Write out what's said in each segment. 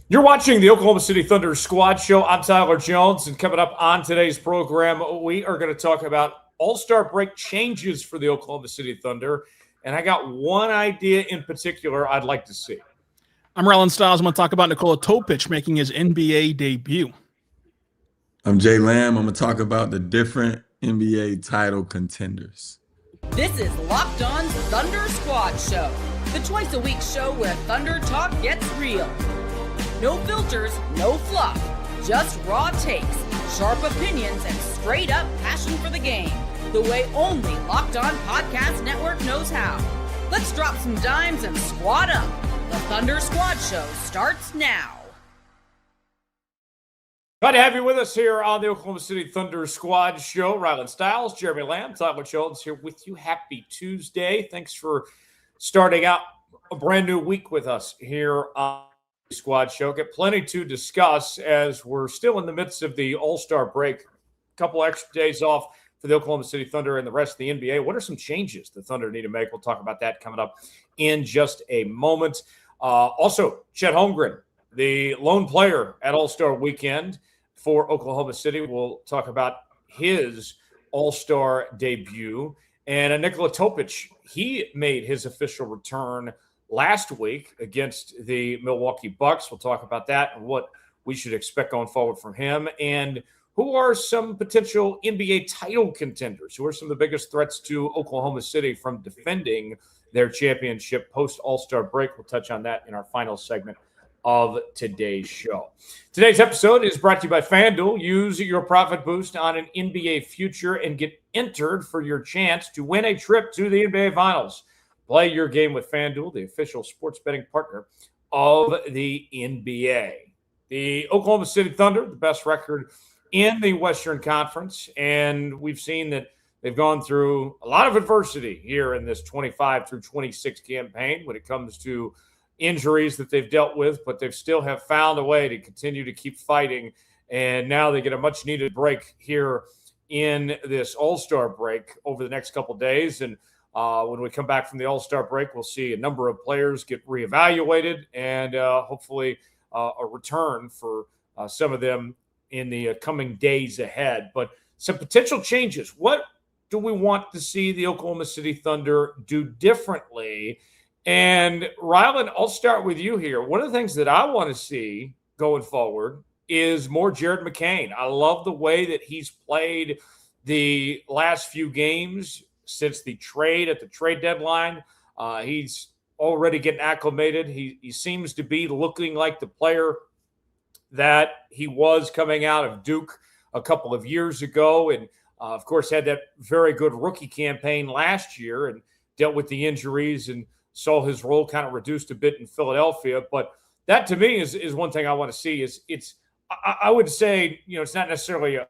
You're watching the Oklahoma City Thunder Squad Show. I'm Tyler Jones, and coming up on today's program, we are going to talk about All-Star break changes for the Oklahoma City Thunder, and I got one idea in particular I'd like to see. I'm Rylan Stiles. I'm going to talk about Nikola Topić making his NBA debut. I'm Jay Lamb. I'm going to talk about the different NBA title contenders. This is Locked On's Thunder Squad Show, the twice-a-week show where Thunder talk gets real. No filters, no fluff, just raw takes, sharp opinions, and straight-up passion for the game, the way only Locked On Podcast Network knows how. Let's drop some dimes and squad up. The Thunder Squad Show starts now. Glad to have you with us here on the Oklahoma City Thunder Squad Show. Rylan Stiles, Jeremy Lamb, Tyler Jones here with you. Happy Tuesday. Thanks for starting out a brand new week with us here on the Squad Show. Get plenty to discuss as we're still in the midst of the All-Star break. A couple extra days off for the Oklahoma City Thunder and the rest of the NBA. What are some changes the Thunder need to make? We'll talk about that coming up in just a moment. Also, Chet Holmgren, the lone player at All-Star Weekend for Oklahoma City. We'll talk about his All-Star debut. And Nikola Topić, he made his official return last week against the Milwaukee Bucks. We'll talk about that and what we should expect going forward from him. And who are some potential NBA title contenders? Who are some of the biggest threats to Oklahoma City from defending their championship post-All-Star break? We'll touch on that in our final segment of today's show. Today's episode is brought to you by FanDuel. Use your profit boost on an NBA future and get entered for your chance to win a trip to the NBA Finals. Play your game with FanDuel, the official sports betting partner of the NBA. The Oklahoma City Thunder, the best record in the Western Conference, and we've seen that they've gone through a lot of adversity here in this 25 through 26 campaign when it comes to injuries that they've dealt with, but they still have found a way to continue to keep fighting, and now they get a much-needed break here in this All-Star break over the next couple of days, and when we come back from the All-Star break, we'll see a number of players get reevaluated and hopefully a return for some of them in the coming days ahead. But some potential changes. What do we want to see the Oklahoma City Thunder do differently? And Rylan, I'll start with you here. One of the things that I want to see going forward is more Jared McCain. I love the way that he's played the last few games since the trade at the trade deadline. He's already getting acclimated. He seems to be looking like the player that he was coming out of Duke a couple of years ago, and of course had that very good rookie campaign last year and dealt with the injuries and saw his role kind of reduced a bit in Philadelphia. But that to me is one thing I want to see. I would say, it's not necessarily a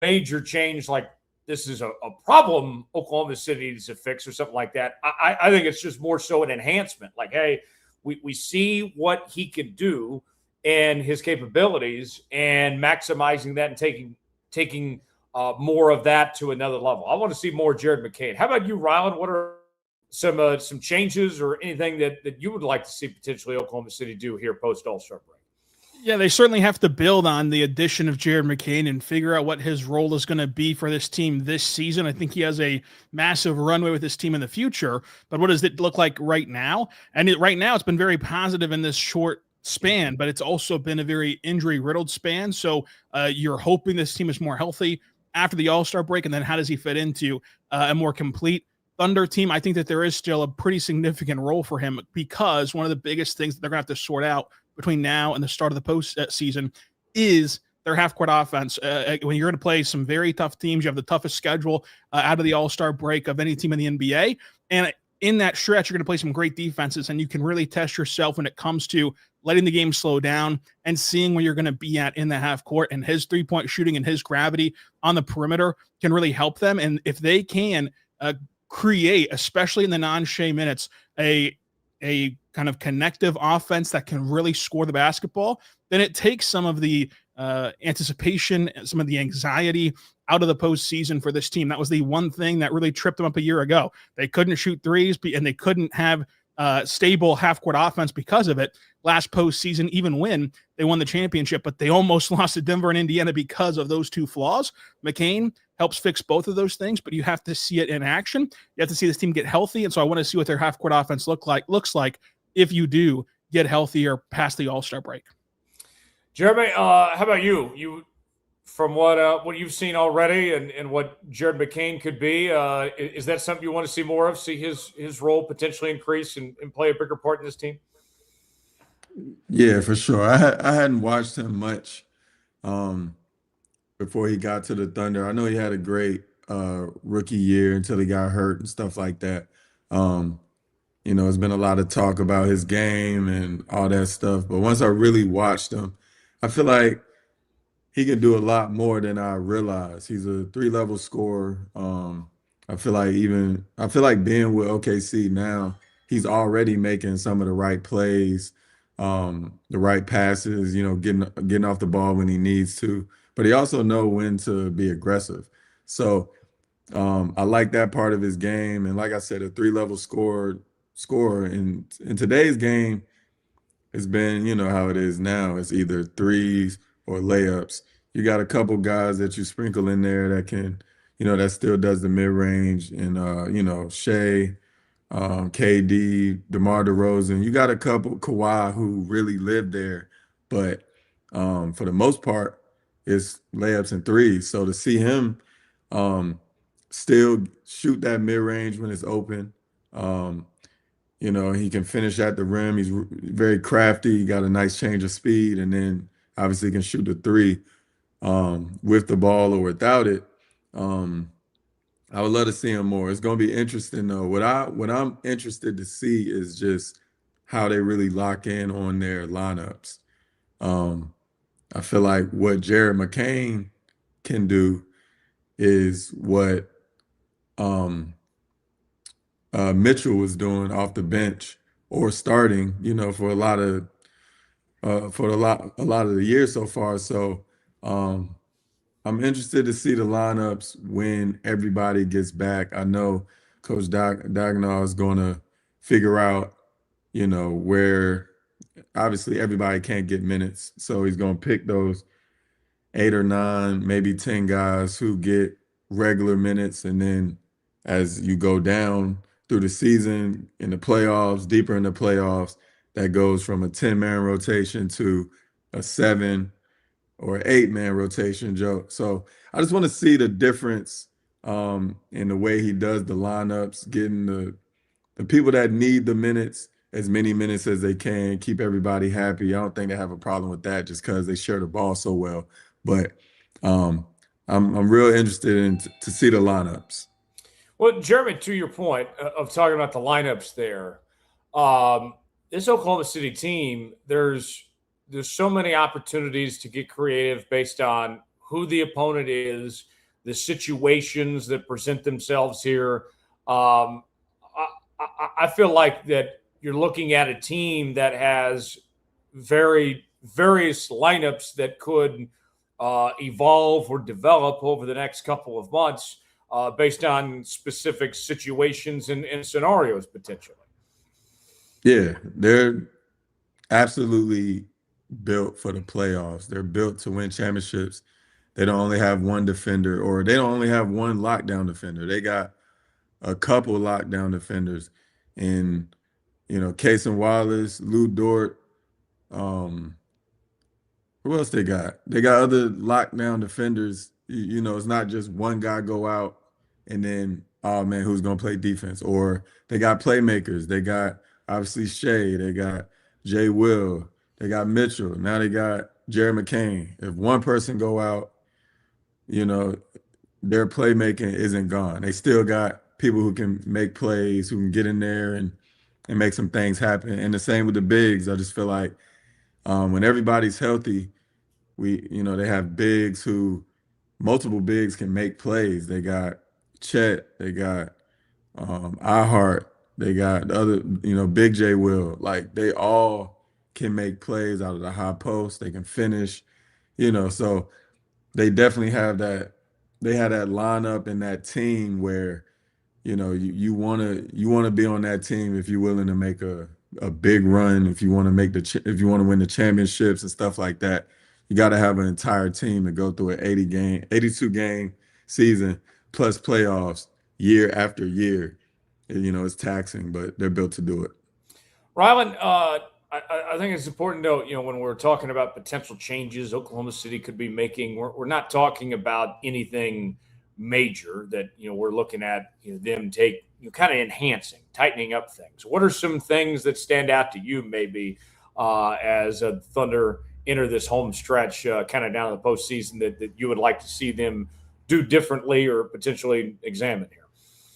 major change like this is a problem Oklahoma City needs to fix or something like that. I think it's just more so an enhancement. Like, hey, we see what he can do and his capabilities and maximizing that and taking more of that to another level. I want to see more Jared McCain. How about you, Rylan? What are some changes or anything that you would like to see potentially Oklahoma City do here post All-Star break? Yeah, they certainly have to build on the addition of Jared McCain and figure out what his role is going to be for this team this season. I think he has a massive runway with this team in the future, but what does it look like right now? And right now it's been very positive in this short span, but it's also been a very injury-riddled span. So you're hoping this team is more healthy after the All-Star break, and then how does he fit into a more complete Thunder team? I think that there is still a pretty significant role for him because one of the biggest things that they're going to have to sort out between now and the start of the postseason is their half-court offense. When you're going to play some very tough teams, you have the toughest schedule out of the All-Star break of any team in the NBA. And in that stretch, you're going to play some great defenses, and you can really test yourself when it comes to letting the game slow down and seeing where you're going to be at in the half court. And his three-point shooting and his gravity on the perimeter can really help them. And if they can create, especially in the non-Shea minutes, a kind of connective offense that can really score the basketball, then it takes some of the anticipation, some of the anxiety out of the postseason for this team. That was the one thing that really tripped them up a year ago. They couldn't shoot threes, and they couldn't have stable half-court offense because of it. Last postseason, even when they won the championship, but they almost lost to Denver and Indiana because of those two flaws. McCain helps fix both of those things, but you have to see it in action. You have to see this team get healthy, and so I want to see what their half-court offense looks like if you do get healthier past the All-Star break. Jeremy, how about you? You, from what you've seen already and what Jared McCain could be, is that something you want to see more of? See his role potentially increase and play a bigger part in this team? Yeah, for sure. I hadn't watched him much before he got to the Thunder. I know he had a great rookie year until he got hurt and stuff like that. There's been a lot of talk about his game and all that stuff. But once I really watched him, I feel like he can do a lot more than I realized. He's a 3-level scorer. I feel like being with OKC now, he's already making some of the right plays, the right passes, getting off the ball when he needs to. But he also knows when to be aggressive. So I like that part of his game. And like I said, a 3-level scorer. In today's game, it's been, how it is now. It's either threes or layups. You got a couple guys that you sprinkle in there that can, that still does the mid-range. And, Shea, KD, DeMar DeRozan. You got a couple, Kawhi, who really lived there. But for the most part, it's layups and threes. So to see him still shoot that mid-range when it's open, he can finish at the rim. He's very crafty. He got a nice change of speed, and then obviously can shoot the three with the ball or without it. I would love to see him more. It's going to be interesting, though. What I'm interested to see is just how they really lock in on their lineups. I feel like what Jared McCain can do is what Mitchell was doing off the bench or starting, for a lot of the years so far. So I'm interested to see the lineups when everybody gets back. I know Coach Daigneault is going to figure out, where obviously everybody can't get minutes. So he's going to pick those 8 or 9, maybe 10 guys who get regular minutes. And then as you go down through the season, in the playoffs, deeper in the playoffs, that goes from a 10-man rotation to a 7 or 8-man rotation, Joe. So I just want to see the difference in the way he does the lineups, getting the people that need the minutes, as many minutes as they can, keep everybody happy. I don't think they have a problem with that just because they share the ball so well. But I'm real interested in to see the lineups. Well, Jeremy, to your point of talking about the lineups there, this Oklahoma City team, there's so many opportunities to get creative based on who the opponent is, the situations that present themselves here. I feel like that you're looking at a team that has very various lineups that could evolve or develop over the next couple of months based on specific situations and scenarios potentially. Yeah, they're absolutely built for the playoffs. They're built to win championships. They don't only have one defender, or they don't only have one lockdown defender. They got a couple lockdown defenders in, Cason Wallace, Lou Dort. Who else they got? They got other lockdown defenders. It's not just one guy go out and then, oh man, who's gonna play defense? Or they got playmakers. They got obviously Shea. They got Jay Will. They got Mitchell. Now they got Jared McCain. If one person go out, their playmaking isn't gone. They still got people who can make plays, who can get in there and make some things happen. And the same with the bigs. I just feel like when everybody's healthy, they have bigs multiple bigs can make plays. They got Chet, they got iHeart, they got the other, Big J Will. Like they all can make plays out of the high post. They can finish, so they definitely have that. They had that lineup and that team where you wanna be on that team if you're willing to make a big run, if you want to if you want to win the championships and stuff like that. You got to have an entire team to go through an 82 game season plus playoffs year after year. It's taxing, but they're built to do it. Rylan, I think it's important to note, when we're talking about potential changes Oklahoma City could be making, we're not talking about anything major that, we're looking at, them kind of enhancing, tightening up things. What are some things that stand out to you maybe as a Thunder enter this home stretch kind of down to the postseason that you would like to see them do differently or potentially examine here?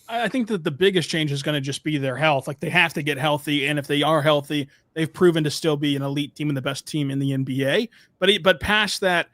I think that the biggest change is going to just be their health. Like, they have to get healthy, and if they are healthy, they've proven to still be an elite team and the best team in the NBA. But past that,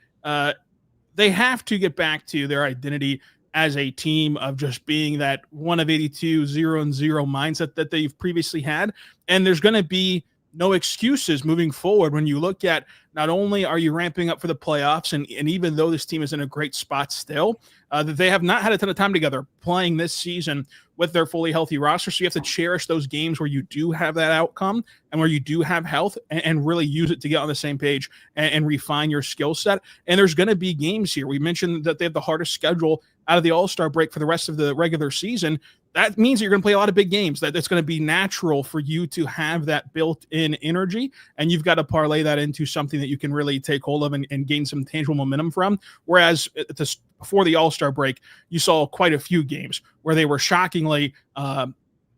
they have to get back to their identity as a team of just being that 1 of 82, 0-0 mindset that they've previously had. And there's going to be no excuses moving forward when you look at not only are you ramping up for the playoffs, and even though this team is in a great spot still, that they have not had a ton of time together playing this season with their fully healthy roster. So you have to cherish those games where you do have that outcome and where you do have health, and really use it to get on the same page and refine your skill set. And there's going to be games here. We mentioned that they have the hardest schedule out of the All-Star break for the rest of the regular season. That means that you're going to play a lot of big games, that it's going to be natural for you to have that built-in energy, and you've got to parlay that into something that you can really take hold of and gain some tangible momentum from. Whereas before the All-Star break, you saw quite a few games where they were shockingly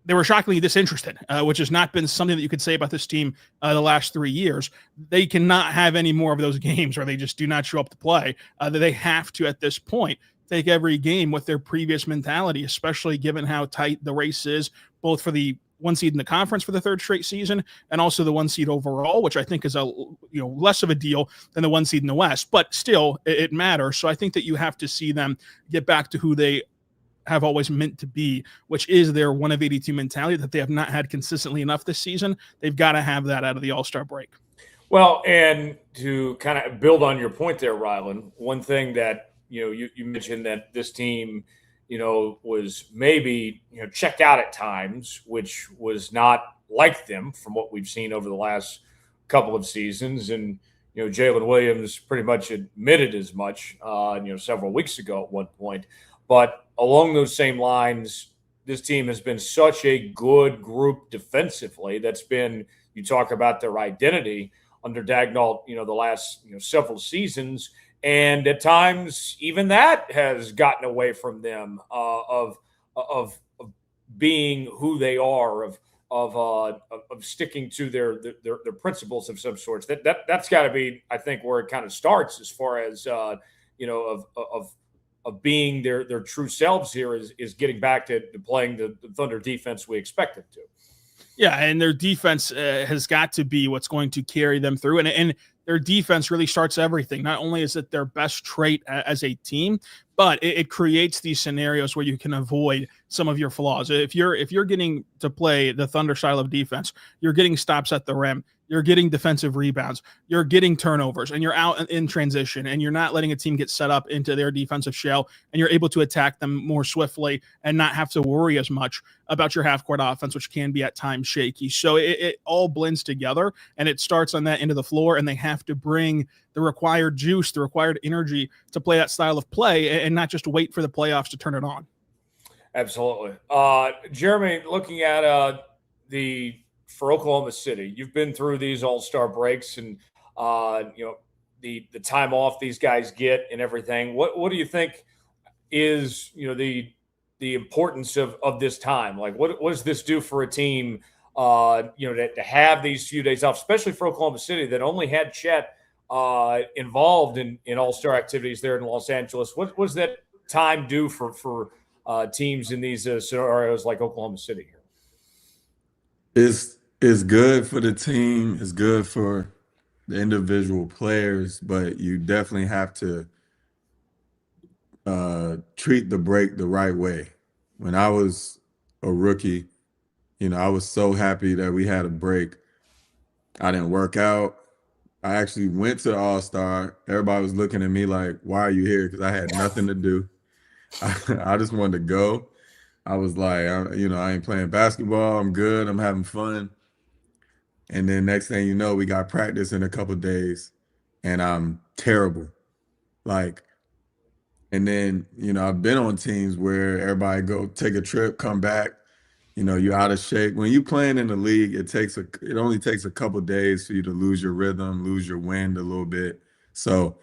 disinterested, which has not been something that you could say about this team the last 3 years. They cannot have any more of those games where they just do not show up to play. They have to, at this point, take every game with their previous mentality, especially given how tight the race is, both for the 1 seed in the conference for the third straight season, and also the 1 seed overall, which I think is less of a deal than the 1 seed in the West, but still it matters. So I think that you have to see them get back to who they have always meant to be, which is their 1 of 82 mentality that they have not had consistently enough this season. They've got to have that out of the All-Star break. Well, and to kind of build on your point there, Rylan, one thing that you mentioned that this team, was maybe, checked out at times, which was not like them from what we've seen over the last couple of seasons. And, Jalen Williams pretty much admitted as much, several weeks ago at one point. But along those same lines, this team has been such a good group defensively. You talk about their identity under Daigneault, the last, several seasons. And at times, even that has gotten away from them of being who they are, of sticking to their principles of some sorts. That's got to be, I think, where it kind of starts as far as of being their true selves here is getting back to playing the Thunder defense we expect them to. Yeah, and their defense has got to be what's going to carry them through. And their defense really starts everything. Not only is it their best trait as a team, but it creates these scenarios where you can avoid some of your flaws. If you're getting to play the Thunder style of defense, you're getting stops at the rim, you're getting defensive rebounds, you're getting turnovers, and you're out in transition, and you're not letting a team get set up into their defensive shell, and you're able to attack them more swiftly and not have to worry as much about your half-court offense, which can be at times shaky. So it all blends together, and it starts on that end of the floor, and they have to bring the required juice, the required energy to play that style of play and not just wait for the playoffs to turn it on. Absolutely. Jeremy, looking at for Oklahoma City, you've been through these all-star breaks and the time off these guys get and everything. What do you think is the importance of this time? Like, what does this do for a team to have these few days off, especially for Oklahoma City that only had Chet involved in all-star activities there in Los Angeles? What does that time do for teams in these scenarios like Oklahoma City here? It's good for the team. It's good for the individual players, but you definitely have to treat the break the right way. When I was a rookie, I was so happy that we had a break. I didn't work out. I actually went to the All-Star. Everybody was looking at me like, why are you here? Because I had nothing to do. I just wanted to go. I was like, I ain't playing basketball. I'm good. I'm having fun. And then next thing you know, we got practice in a couple days, and I'm terrible. Like, and then I've been on teams where everybody go take a trip, come back. You're out of shape. When you playing in the league, it only takes a couple days for you to lose your rhythm, lose your wind a little bit. So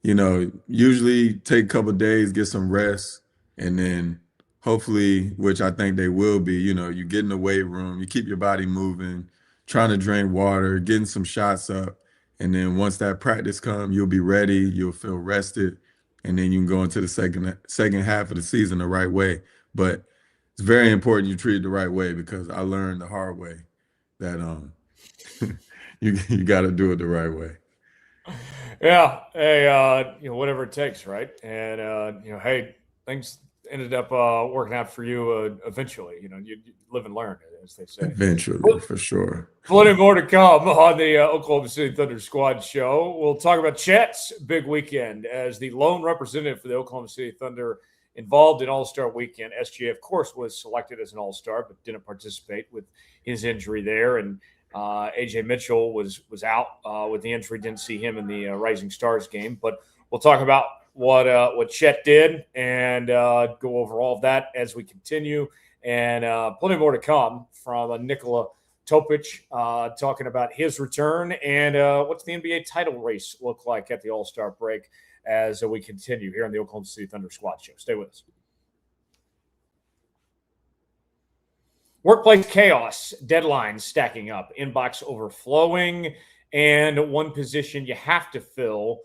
usually take a couple days, get some rest, and then hopefully, which I think they will be, you get in the weight room, you keep your body moving, trying to drink water, getting some shots up. And then once that practice comes, you'll be ready, you'll feel rested, and then you can go into the second half of the season the right way. But it's very important you treat it the right way, because I learned the hard way that you got to do it the right way. Yeah, hey, whatever it takes, right? And hey, things ended up working out for you eventually. You live and learn, as they say. Eventually, for sure. Plenty more to come on the Oklahoma City Thunder Squad show. We'll talk about Chet's big weekend as the lone representative for the Oklahoma City Thunder involved in All-Star Weekend. SGA, of course, was selected as an All-Star, but didn't participate with his injury there. And AJ Mitchell was out with the injury. Didn't see him in the Rising Stars game. But we'll talk about what Chet did and go over all of that as we continue. And plenty more to come from Nikola Topic talking about his return and what's the NBA title race look like at the All-Star break as we continue here on the Oklahoma City Thunder Squad show. Stay with us. Workplace chaos, deadlines stacking up, inbox overflowing, and one position you have to fill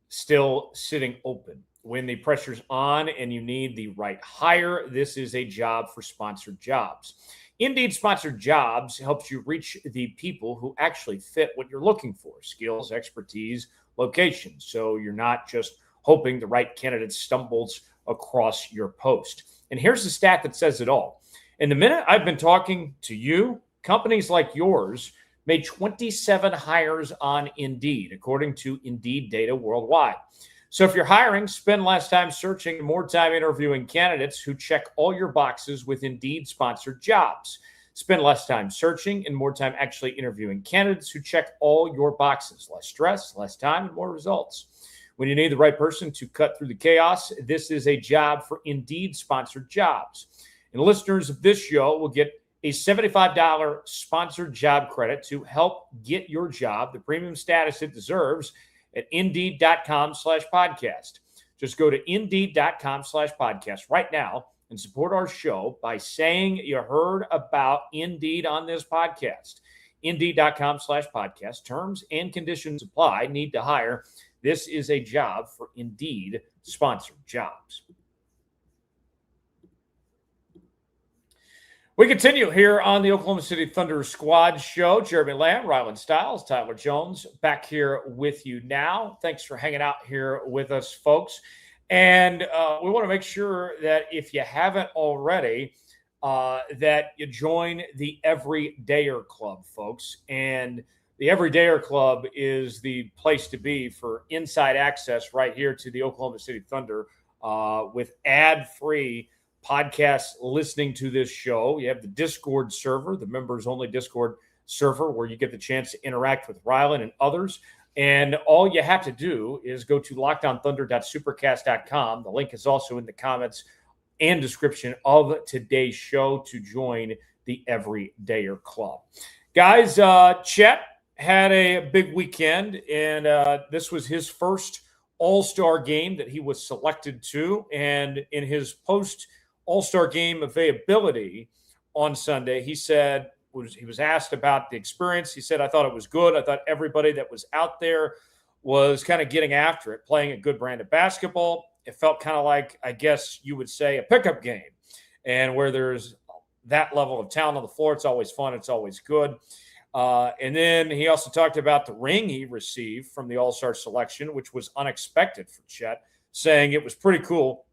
still sitting open. When the pressure's on and you need the right hire, this is a job for sponsored jobs. Indeed, sponsored jobs helps you reach the people who actually fit what you're looking for: skills, expertise, location. So you're not just hoping the right candidate stumbles across your post. And here's the stat that says it all. In the minute I've been talking to you, companies like yours made 27 hires on Indeed, according to Indeed data worldwide. So if you're hiring, spend less time searching, more time interviewing candidates who check all your boxes with Indeed-sponsored jobs. Spend less time searching and more time actually interviewing candidates who check all your boxes. Less stress, less time, and more results. When you need the right person to cut through the chaos, this is a job for Indeed-sponsored jobs. And listeners of this show will get a $75 sponsored job credit to help get your job the premium status it deserves at Indeed.com/podcast. Just go to Indeed.com/podcast right now and support our show by saying you heard about Indeed on this podcast. Indeed.com/podcast. Terms and conditions apply. Need to hire. This is a job for Indeed sponsored jobs. We continue here on the Oklahoma City Thunder Squad show. Jeremy Lamb, Rylan Stiles, Tyler Jones back here with you now. Thanks for hanging out here with us, folks. And we want to make sure that if you haven't already, that you join the Everydayer Club, folks. And the Everydayer Club is the place to be for inside access right here to the Oklahoma City Thunder with ad-free podcasts listening to this show. You have the Discord server, the members-only Discord server, where you get the chance to interact with Rylan and others. And all you have to do is go to LockedOnThunder.supercast.com. The link is also in the comments and description of today's show to join the Everydayer Club. Guys, Chet had a big weekend, and this was his first All-Star game that he was selected to. And in his post-All-Star game availability on Sunday, he said, he was asked about the experience. He said, I thought it was good. I thought everybody that was out there was kind of getting after it, playing a good brand of basketball. It felt kind of like, I guess you would say, a pickup game. And where there's that level of talent on the floor, it's always fun. It's always good. And then he also talked about the ring he received from the All-Star selection, which was unexpected for Chet, saying it was pretty cool.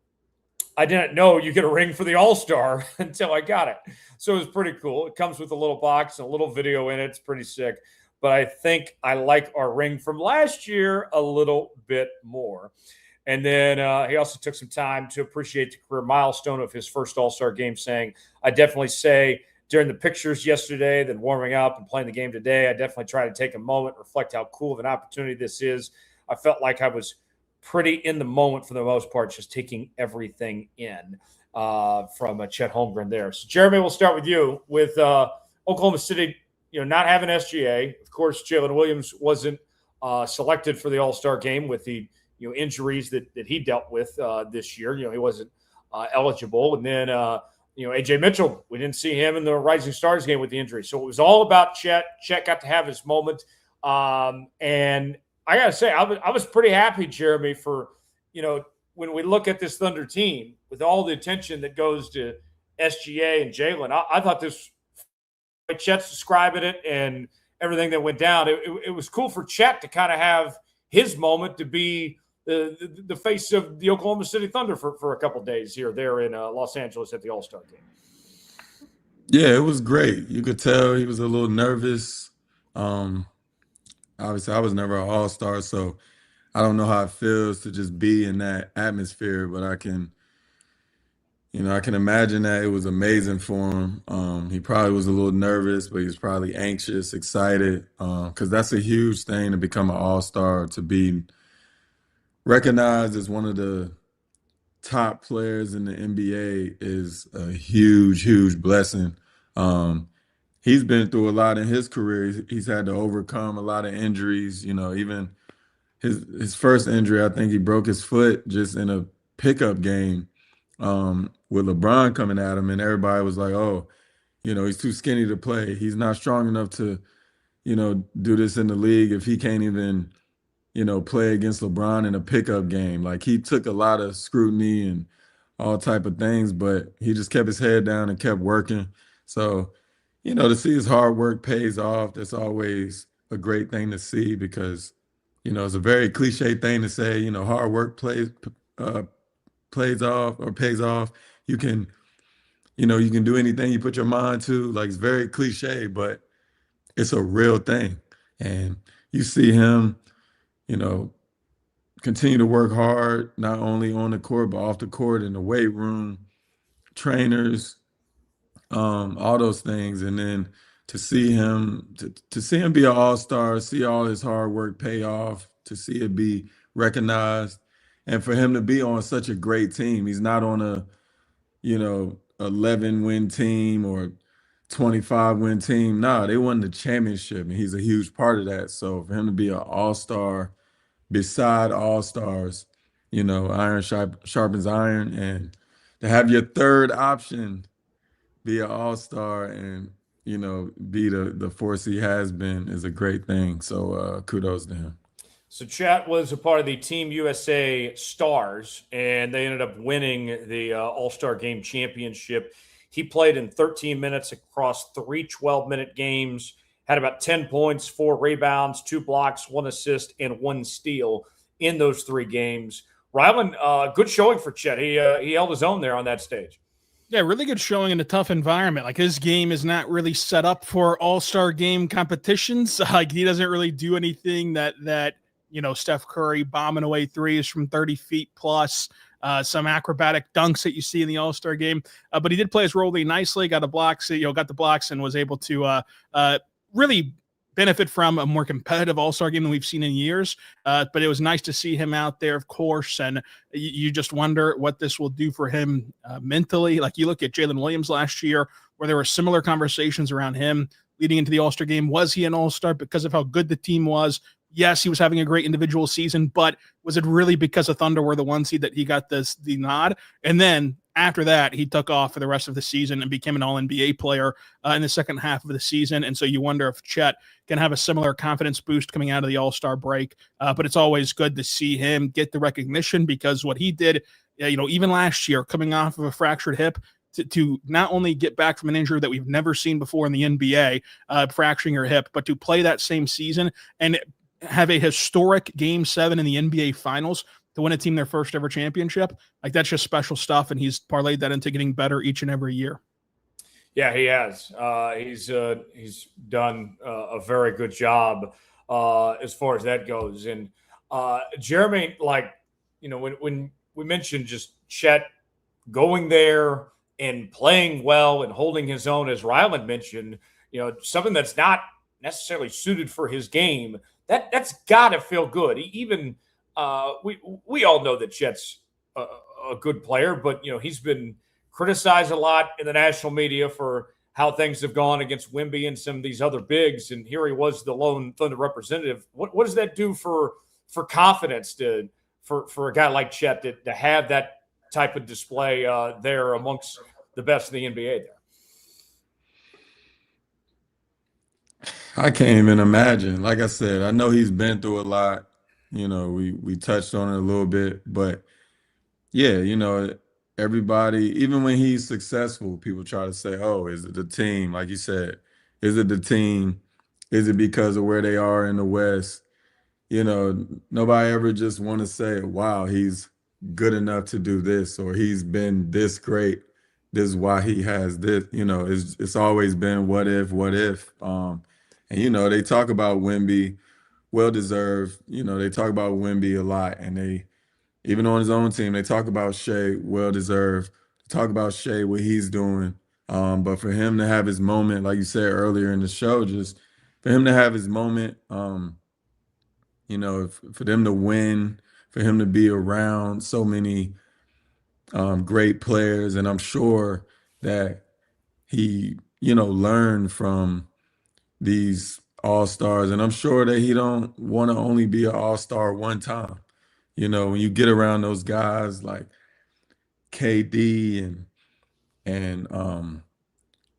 I didn't know you get a ring for the All-Star until I got it. So it was pretty cool. It comes with a little box and a little video in it. It's pretty sick. But I think I like our ring from last year a little bit more. And then he also took some time to appreciate the career milestone of his first All-Star game, saying, I definitely say during the pictures yesterday, then warming up and playing the game today, I definitely try to take a moment, reflect how cool of an opportunity this is. I felt like I was pretty in the moment for the most part, just taking everything in from Chet Holmgren there. So, Jeremy, we'll start with you. With Oklahoma City, not having SGA. Of course, Jalen Williams wasn't selected for the All-Star game with the injuries that he dealt with this year. He wasn't eligible. And then, AJ Mitchell, we didn't see him in the Rising Stars game with the injury. So it was all about Chet. Chet got to have his moment. And I got to say, I was pretty happy, Jeremy, for, when we look at this Thunder team with all the attention that goes to SGA and Jalen, I thought this, Chet's describing it and everything that went down. It was cool for Chet to kind of have his moment to be the face of the Oklahoma City Thunder for a couple of days there in Los Angeles at the All-Star game. Yeah, it was great. You could tell he was a little nervous. Obviously, I was never an All-Star, so I don't know how it feels to just be in that atmosphere, but I can imagine that it was amazing for him. He probably was a little nervous, but he was probably anxious, excited, because that's a huge thing to become an All-Star, to be recognized as one of the top players in the NBA is a huge, huge blessing. He's been through a lot in his career. He's had to overcome a lot of injuries. Even his first injury, I think he broke his foot just in a pickup game with LeBron coming at him, and everybody was like, oh, he's too skinny to play. He's not strong enough to, do this in the league if he can't even, play against LeBron in a pickup game. Like, he took a lot of scrutiny and all type of things, but he just kept his head down and kept working. So, to see his hard work pays off, that's always a great thing to see, because, it's a very cliche thing to say, hard work pays off. You can do anything you put your mind to. Like, it's very cliche, but it's a real thing. And you see him, continue to work hard, not only on the court, but off the court, in the weight room, trainers, all those things. And then to see him, to see him be an All-Star, see all his hard work pay off, to see it be recognized, and for him to be on such a great team. He's not on a, 11-win team or 25-win team. No, they won the championship, and he's a huge part of that. So for him to be an All-Star beside All-Stars, iron sharpens iron, and to have your third option be an All-Star and, be the force he has been is a great thing. So kudos to him. So Chet was a part of the Team USA Stars, and they ended up winning the All-Star Game championship. He played in 13 minutes across 3 12-minute games, had about 10 points, 4 rebounds, 2 blocks, 1 assist, and 1 steal in those 3 games. Rylan, good showing for Chet. He held his own there on that stage. Yeah, really good showing in a tough environment. Like, his game is not really set up for All-Star Game competitions. Like, he doesn't really do anything that Steph Curry bombing away threes from 30 feet plus, some acrobatic dunks that you see in the All-Star Game. But he did play his role really nicely, got the blocks, and was able to really benefit from a more competitive All-Star Game than we've seen in years. But it was nice to see him out there, of course, and you just wonder what this will do for him mentally. Like, you look at Jalen Williams last year, where there were similar conversations around him leading into the All-Star Game. Was he an All-Star because of how good the team was? Yes, he was having a great individual season, but was it really because the Thunder were the 1 seed that he got the nod? And then after that, he took off for the rest of the season and became an All-NBA player in the second half of the season. And so you wonder if Chet can have a similar confidence boost coming out of the All-Star break. But it's always good to see him get the recognition, because what he did, even last year, coming off of a fractured hip, to not only get back from an injury that we've never seen before in the NBA, fracturing your hip, but to play that same season and have a historic Game 7 in the NBA Finals to win a team their first ever championship. Like, that's just special stuff, and he's parlayed that into getting better each and every year. Yeah, he has. He's done a very good job as far as that goes. And Jeremy, when we mentioned just Chet going there and playing well and holding his own, as Rylan mentioned, something that's not necessarily suited for his game, that's got to feel good. Even we all know that Chet's a good player, but he's been criticized a lot in the national media for how things have gone against Wemby and some of these other bigs, and here he was, the lone Thunder representative. What does that do for confidence for a guy like Chet to have that type of display there amongst the best in the NBA there? I can't even imagine. Like I said, I know he's been through a lot. We touched on it a little bit, but yeah, everybody, even when he's successful, people try to say, "Oh, is it the team?" Like you said, is it the team? Is it because of where they are in the West? Nobody ever just want to say, "Wow, he's good enough to do this," or "He's been this great. This is why he has this." It's always been what if. And they talk about Wemby, well deserved. They talk about Wemby a lot, and they even on his own team they talk about Shea, well deserved. They talk about Shea, what he's doing. But for him to have his moment, like you said earlier in the show, just for him to have his moment, for them to win, for him to be around so many great players, and I'm sure that he, learned from these all-stars, and I'm sure that he don't want to only be an all-star one time. When you get around those guys like KD and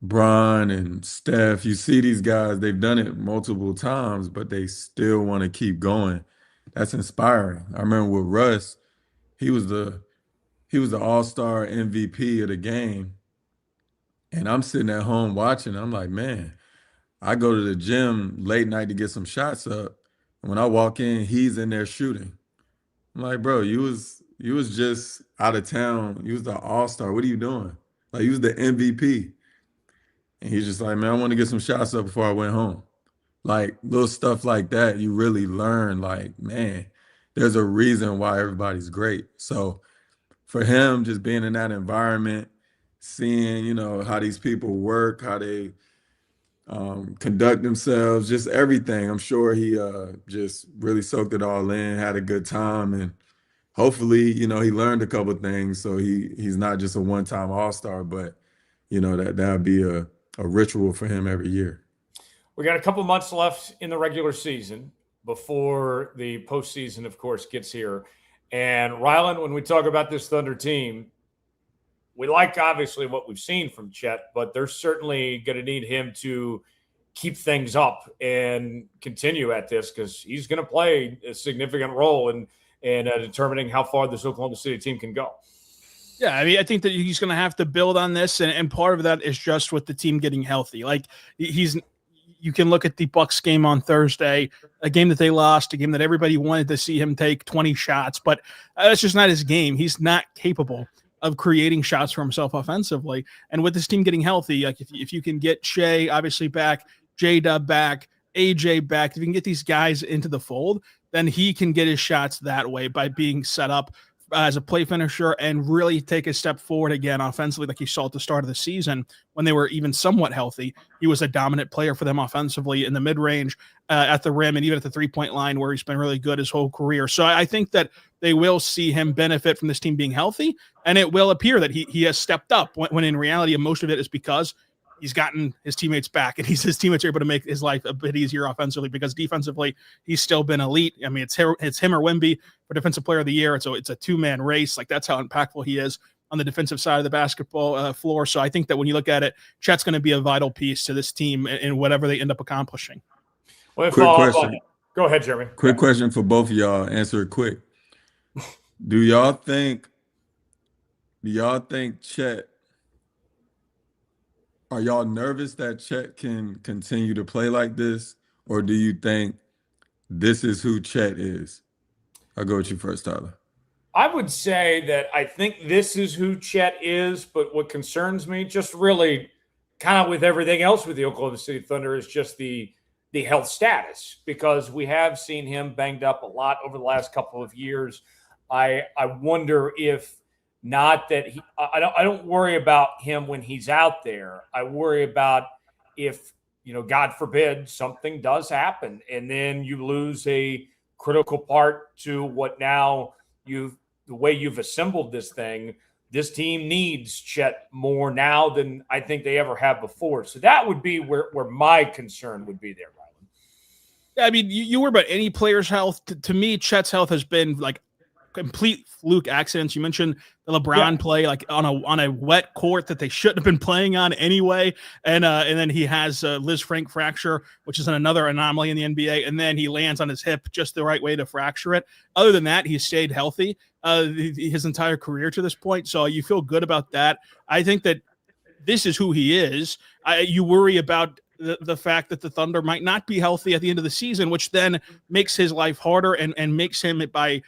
Bron and Steph, you see these guys, they've done it multiple times, but they still want to keep going. That's inspiring. I remember with Russ, he was the all-star MVP of the game, and I'm sitting at home watching. I'm like, man, I go to the gym late night to get some shots up. And when I walk in, he's in there shooting. I'm like, bro, you was just out of town. You was the all-star. What are you doing? Like, you was the MVP. And he's just like, man, I want to get some shots up before I went home. Like, little stuff like that, you really learn, like, man, there's a reason why everybody's great. So for him, just being in that environment, seeing, how these people work, how they conduct themselves, just everything. I'm sure he just really soaked it all in, had a good time, and hopefully, he learned a couple of things. So he's not just a one-time all-star, but that'd be a ritual for him every year. We got a couple months left in the regular season before the postseason, of course, gets here. And Rylan, when we talk about this Thunder team, we like obviously what we've seen from Chet, but they're certainly going to need him to keep things up and continue at this, because he's going to play a significant role in determining how far this Oklahoma City team can go. Yeah, I mean, I think that he's going to have to build on this, and part of that is just with the team getting healthy. Like, you can look at the Bucks game on Thursday, a game that they lost, a game that everybody wanted to see him take 20 shots, but that's just not his game. He's not capable of creating shots for himself offensively. And with this team getting healthy, like if you can get Shea obviously back, J-Dub back, AJ back, if you can get these guys into the fold, then he can get his shots that way by being set up as a play finisher and really take a step forward again offensively, like you saw at the start of the season when they were even somewhat healthy. He was a dominant player for them offensively in the mid-range, at the rim, and even at the three-point line, where he's been really good his whole career. So I think that they will see him benefit from this team being healthy, and it will appear that he has stepped up, when in reality most of it is because he's gotten his teammates back, and his teammates are able to make his life a bit easier offensively, because defensively he's still been elite. I mean, it's him or Wemby for defensive player of the year. It's a two-man race. Like, that's how impactful he is on the defensive side of the basketball floor. So I think that when you look at it, Chet's going to be a vital piece to this team in whatever they end up accomplishing. Quick question. Go ahead, Jeremy. Quick question for both of y'all. Answer it quick. Do y'all think Chet, are y'all nervous that Chet can continue to play like this? Or do you think this is who Chet is? I'll go with you first, Tyler. I would say that I think this is who Chet is, but what concerns me, just really kind of with everything else with the Oklahoma City Thunder, is just the health status, because we have seen him banged up a lot over the last couple of years. I wonder if not that I don't worry about him when he's out there. I worry about if, God forbid something does happen and then you lose a critical part to what now the way you've assembled this thing. This team needs Chet more now than I think they ever have before. So that would be where my concern would be there, Rylan. I mean, you worry about any player's health. To me, Chet's health has been like complete fluke accidents. You mentioned the LeBron play like on a wet court that they shouldn't have been playing on anyway, and then he has Liz Frank fracture, which is another anomaly in the NBA, and then he lands on his hip just the right way to fracture it. Other than that, he's stayed healthy his entire career to this point, so you feel good about that. I think that this is who he is. You worry about the fact that the Thunder might not be healthy at the end of the season, which then makes his life harder and makes him by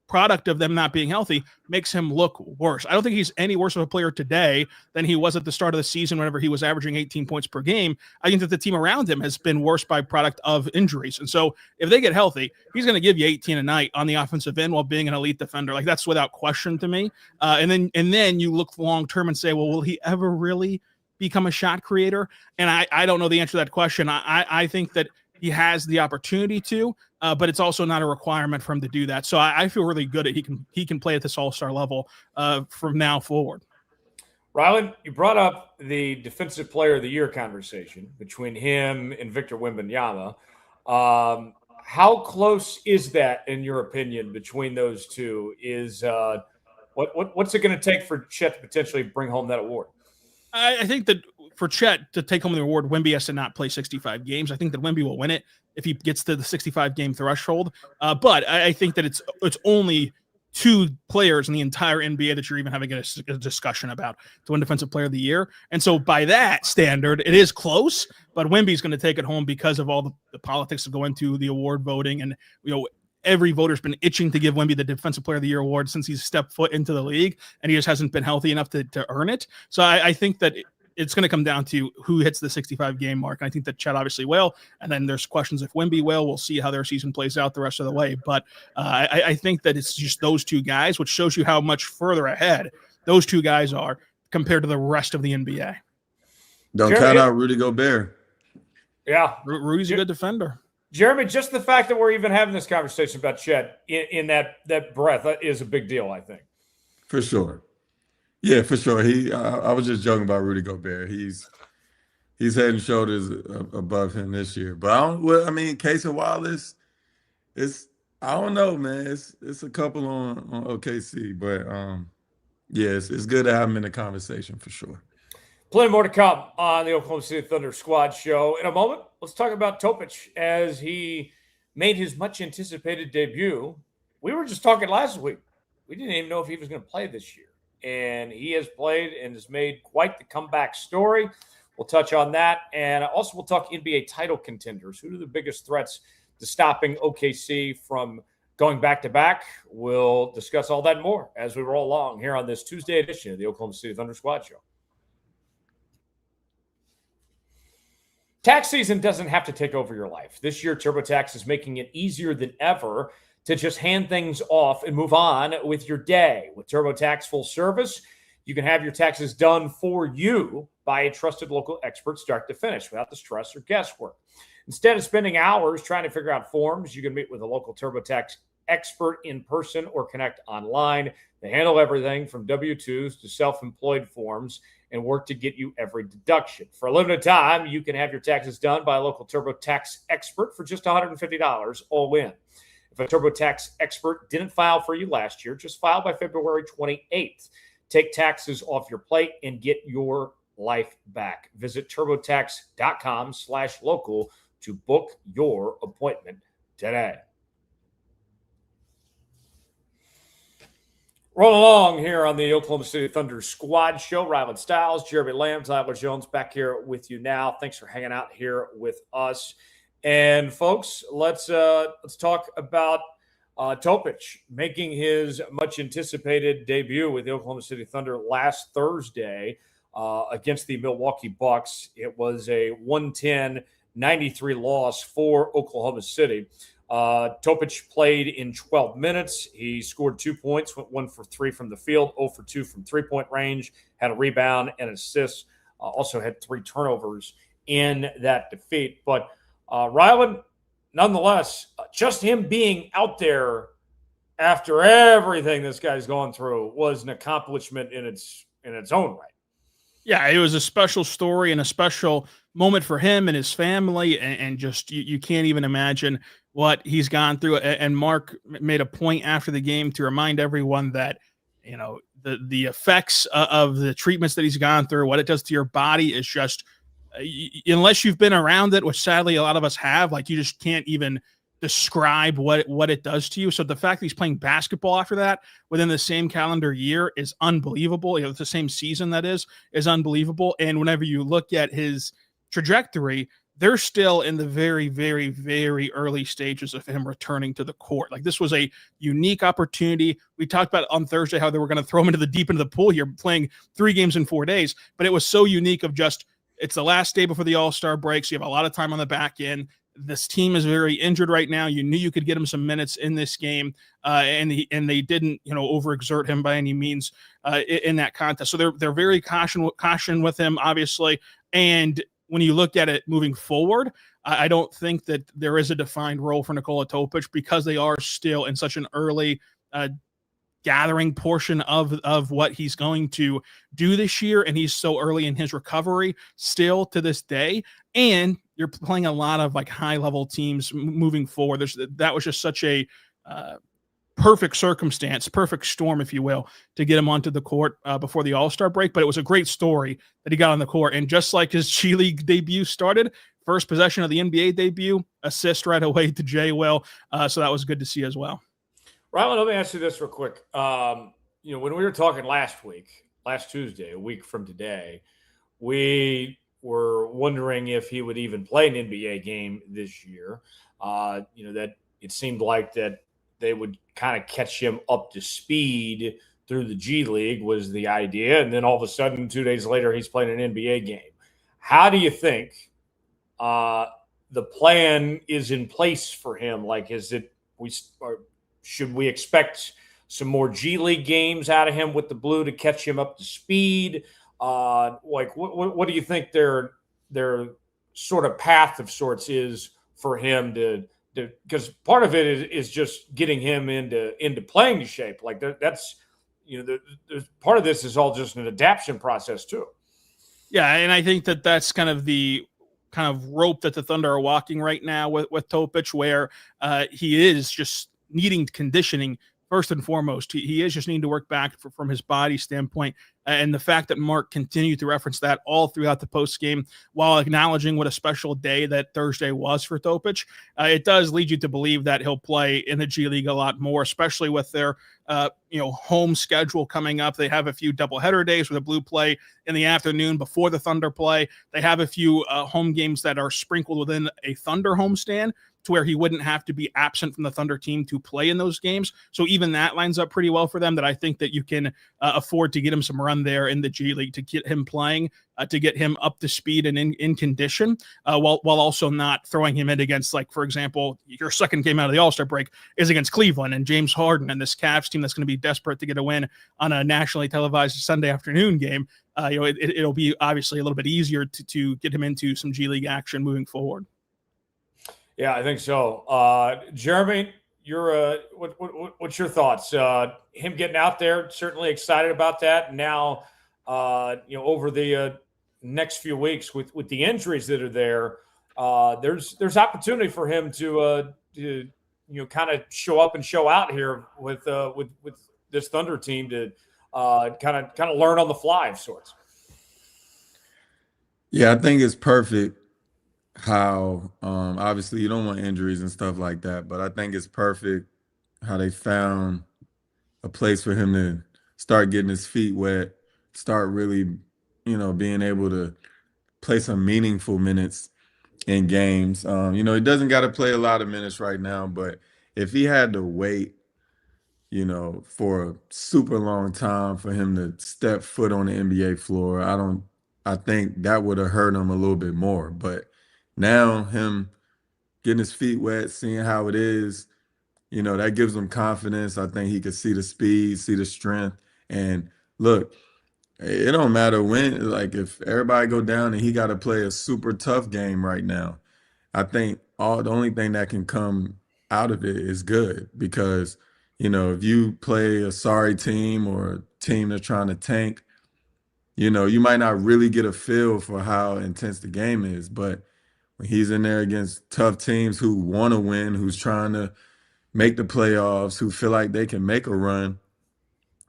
product of them not being healthy makes him look worse. I don't think he's any worse of a player today than he was at the start of the season whenever he was averaging 18 points per game. I think that the team around him has been worse by product of injuries. And so if they get healthy, he's going to give you 18 a night on the offensive end while being an elite defender. Like, that's without question to me. And then you look long-term and say, well, will he ever really become a shot creator? And I don't know the answer to that question. I think that he has the opportunity to, but it's also not a requirement for him to do that. So I feel really good that he can play at this all-star level from now forward. Rylan, you brought up the Defensive Player of the Year conversation between him and Victor Wembanyama. How close is that, in your opinion, between those two? What's it going to take for Chet to potentially bring home that award? I think that for Chet to take home the award, Wemby has to not play 65 games. I think that Wemby will win it if he gets to the 65-game threshold. But I think that it's only two players in the entire NBA that you're even having a discussion about to win Defensive Player of the Year. And so by that standard, it is close, but Wemby's going to take it home because of all the politics that go into the award voting. And, every voter's been itching to give Wemby the Defensive Player of the Year award since he's stepped foot into the league, and he just hasn't been healthy enough to earn it. So I think that it's going to come down to who hits the 65-game mark. And I think that Chet obviously will. And then there's questions if Wemby will. We'll see how their season plays out the rest of the way. But I think that it's just those two guys, which shows you how much further ahead those two guys are compared to the rest of the NBA. Don't count out Rudy Gobert. Yeah. Rudy's a good defender. Jeremy, just the fact that we're even having this conversation about Chet in that breath is a big deal, I think. For sure. Yeah, for sure. I was just joking about Rudy Gobert. He's head and shoulders above him this year. But Casey Wallace, I don't know, man. It's a couple on OKC, but it's good to have him in the conversation for sure. Plenty more to come on the Oklahoma City Thunder Squad show. In a moment, let's talk about Topić as he made his much-anticipated debut. We were just talking last week. We didn't even know if he was going to play this year. And he has played and has made quite the comeback story. We'll touch on that. And also we'll talk NBA title contenders. Who are the biggest threats to stopping OKC from going back-to-back? We'll discuss all that and more as we roll along here on this Tuesday edition of the Oklahoma City Thunder Squad show. Tax season doesn't have to take over your life. This year, TurboTax is making it easier than ever to just hand things off and move on with your day. With TurboTax Full Service, you can have your taxes done for you by a trusted local expert start to finish without the stress or guesswork. Instead of spending hours trying to figure out forms, you can meet with a local TurboTax expert in person or connect online. They handle everything from W-2s to self-employed forms and work to get you every deduction. For a limited time, you can have your taxes done by a local TurboTax expert for just $150 all in. If a TurboTax expert didn't file for you last year, just file by February 28th. Take taxes off your plate and get your life back. Visit TurboTax.com/local to book your appointment today. Roll along here on the Oklahoma City Thunder Squad show. Rylan Stiles, Jeremy Lamb, Tyler Jones back here with you now. Thanks for hanging out here with us. And folks, let's talk about Topić making his much anticipated debut with the Oklahoma City Thunder last Thursday against the Milwaukee Bucks. It was a 110-93 loss for Oklahoma City. Topić played in 12 minutes. He scored 2 points, went 1 for 3 from the field, 0 for 2 from three-point range, had a rebound and an assist, also had 3 turnovers in that defeat. But Rylan, nonetheless, just him being out there after everything this guy's gone through was an accomplishment in its own right. Yeah, it was a special story and a special moment for him and his family, and just you can't even imagine what he's gone through. And Mark made a point after the game to remind everyone that, you know, the effects of the treatments that he's gone through, what it does to your body is just, unless you've been around it, which sadly a lot of us have, like, you just can't even describe what it does to you. So the fact that he's playing basketball after that within the same calendar year is unbelievable. You know, the same season that is unbelievable. And whenever you look at his trajectory, they're still in the very, very, very early stages of him returning to the court. Like, this was a unique opportunity. We talked about on Thursday how they were going to throw him into the deep end of the pool here, playing 3 games in 4 days. But it was so unique of just, it's the last day before the All-Star break, so you have a lot of time on the back end. This team is very injured right now. You knew you could get him some minutes in this game, and they didn't, you know, overexert him by any means in that contest. So they're very caution with him, obviously. And when you look at it moving forward, I don't think that there is a defined role for Nikola Topić, because they are still in such an early gathering portion of what he's going to do this year, and he's so early in his recovery still to this day. And you're playing a lot of like high level teams moving forward. That was just such a perfect circumstance, perfect storm, if you will, to get him onto the court before the All-Star break. But it was a great story that he got on the court. And just like his G League debut started, first possession of the NBA debut, assist right away to Jay Will. So that was good to see as well. Rylan, let me ask you this real quick. You know, when we were talking last Tuesday, a week from today, we were wondering if he would even play an NBA game this year. You know, that it seemed like that they would kind of catch him up to speed through the G League was the idea. And then all of a sudden, 2 days later, he's playing an NBA game. How do you think the plan is in place for him? Like, should we expect some more G League games out of him with the Blue to catch him up to speed? Like, what do you think their sort of path of sorts is for him to because part of it is just getting him into playing shape. Like, that's, you know, part of this is all just an adaptation process too. Yeah, and I think that's kind of the rope that the Thunder are walking right now with Topić, where he is just needing conditioning first and foremost. He is just needing to work back from his body standpoint. And the fact that Mark continued to reference that all throughout the post game, while acknowledging what a special day that Thursday was for Topić, it does lead you to believe that he'll play in the G League a lot more, especially with their home schedule coming up. They have a few doubleheader days where the Blue play in the afternoon before the Thunder play. They have a few home games that are sprinkled within a Thunder homestand, to where he wouldn't have to be absent from the Thunder team to play in those games. So even that lines up pretty well for them, that I think that you can afford to get him some run there in the G League, to get him playing, to get him up to speed and in condition, while also not throwing him in against, like, for example, your second game out of the All-Star break is against Cleveland and James Harden and this Cavs team that's going to be desperate to get a win on a nationally televised Sunday afternoon game. It'll be obviously a little bit easier to get him into some G League action moving forward. Yeah, I think so. Jeremy, what's your thoughts? Him getting out there, certainly excited about that. Now, over the next few weeks with the injuries that are there, there's opportunity for him to kind of show up and show out here with this Thunder team to kind of learn on the fly of sorts. Yeah, I think it's perfect how obviously you don't want injuries and stuff like that, but I think it's perfect how they found a place for him to start getting his feet wet, start really, being able to play some meaningful minutes in games. He doesn't got to play a lot of minutes right now, but if he had to wait, for a super long time for him to step foot on the NBA floor, I think that would have hurt him a little bit more. But now him getting his feet wet, seeing how it is, that gives him confidence. I think he could see the speed, see the strength. And look, it don't matter when, like if everybody go down and he got to play a super tough game right now, I think the only thing that can come out of it is good because, if you play a sorry team or a team that's trying to tank, you might not really get a feel for how intense the game is. But when he's in there against tough teams who want to win, who's trying to make the playoffs, who feel like they can make a run,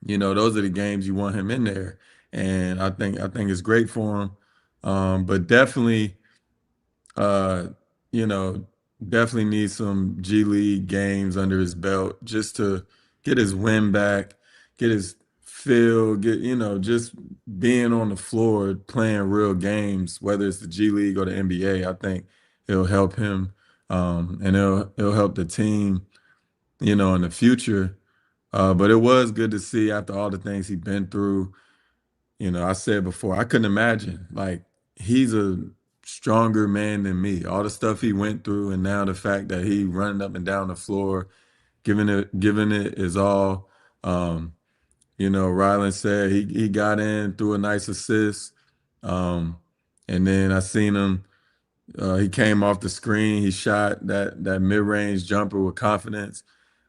those are the games you want him in there. And I think it's great for him. But definitely, uh, you know, definitely needs some G League games under his belt just to get his win back, get his feel, just being on the floor, playing real games, whether it's the G League or the NBA. I think it'll help him, and it'll help the team, in the future. But it was good to see after all the things he's been through. I said before, I couldn't imagine. Like, he's a stronger man than me. All the stuff he went through, and now the fact that he running up and down the floor, giving it his all. Rylan said he got in through a nice assist. And then I seen him. He came off the screen. He shot that mid-range jumper with confidence.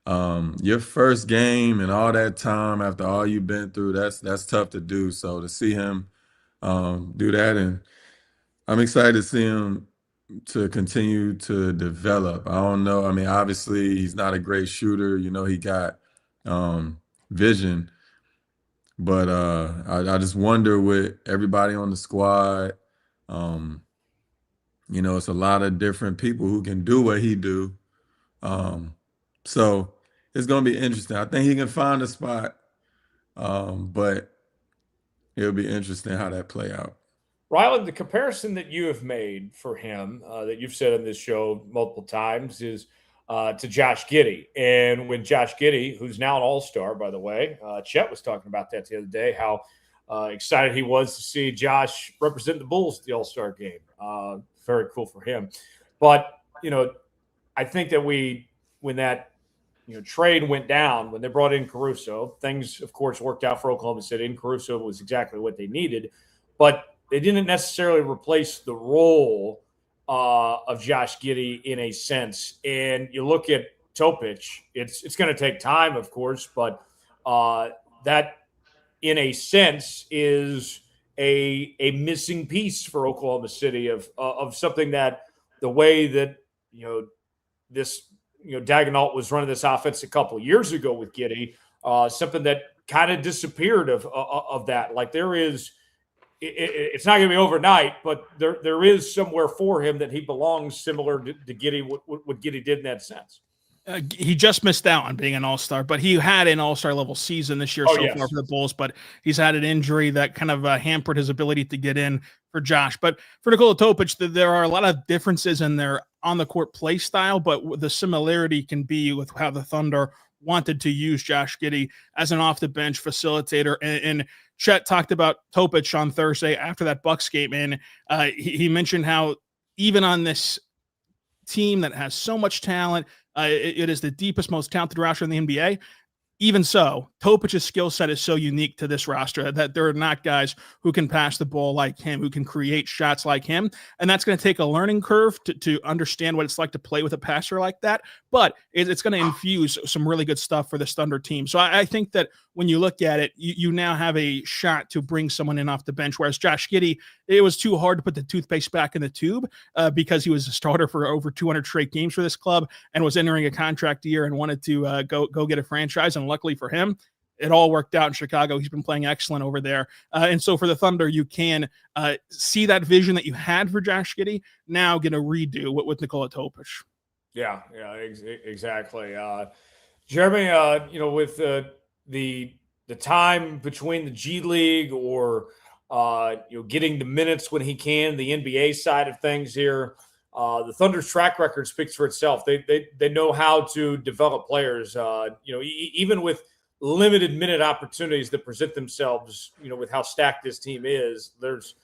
Your first game and all that time after all you've been through, that's tough to do. So to see him do that, and I'm excited to see him to continue to develop. I don't know. I mean, obviously he's not a great shooter. He got vision, but I just wonder with everybody on the squad, it's a lot of different people who can do what he do. So it's going to be interesting. I think he can find a spot, but it'll be interesting how that play out. Rylan, the comparison that you have made for him, that you've said on this show multiple times, is to Josh Giddey. And when Josh Giddey, who's now an all-star, by the way, Chet was talking about that the other day, how excited he was to see Josh represent the Bulls at the all-star game. Very cool for him. But, I think that when that trade went down, when they brought in Caruso, things, of course, worked out for Oklahoma City, and Caruso was exactly what they needed. But they didn't necessarily replace the role of Josh Giddey in a sense. And you look at Topic, it's going to take time, of course, but that, in a sense, is a missing piece for Oklahoma City of something that the way that this Daigneault was running this offense a couple of years ago with Giddey, something that kind of disappeared of that. Like, there is. It's not going to be overnight, but there is somewhere for him that he belongs, similar to Giddey, what Giddey did in that sense. He just missed out on being an all-star, but he had an all-star level season this year far for the Bulls, but he's had an injury that kind of hampered his ability to get in for Josh. But for Nikola Topic, there are a lot of differences in their on-the-court play style, but the similarity can be with how the Thunder wanted to use Josh Giddey as an off-the-bench facilitator. And Chet talked about Topic on Thursday after that Bucks game, and he mentioned how even on this team that has so much talent, it is the deepest, most talented roster in the NBA. Even so, Topic's skill set is so unique to this roster that there are not guys who can pass the ball like him, who can create shots like him. And that's going to take a learning curve to understand what it's like to play with a passer like that. But it's going to infuse some really good stuff for the Thunder team. So I think that when you look at it, you now have a shot to bring someone in off the bench. Whereas Josh Giddey, it was too hard to put the toothpaste back in the tube because he was a starter for over 200 straight games for this club and was entering a contract year and wanted to go get a franchise. And luckily for him, it all worked out in Chicago. He's been playing excellent over there. And so for the Thunder, you can see that vision that you had for Josh Giddey now get a redo with Nikola Topic. Yeah, exactly. Jeremy, with the time between the G League or getting the minutes when he can, the NBA side of things here, the Thunder's track record speaks for itself. They know how to develop players. Even with limited minute opportunities that present themselves, with how stacked this team is, there's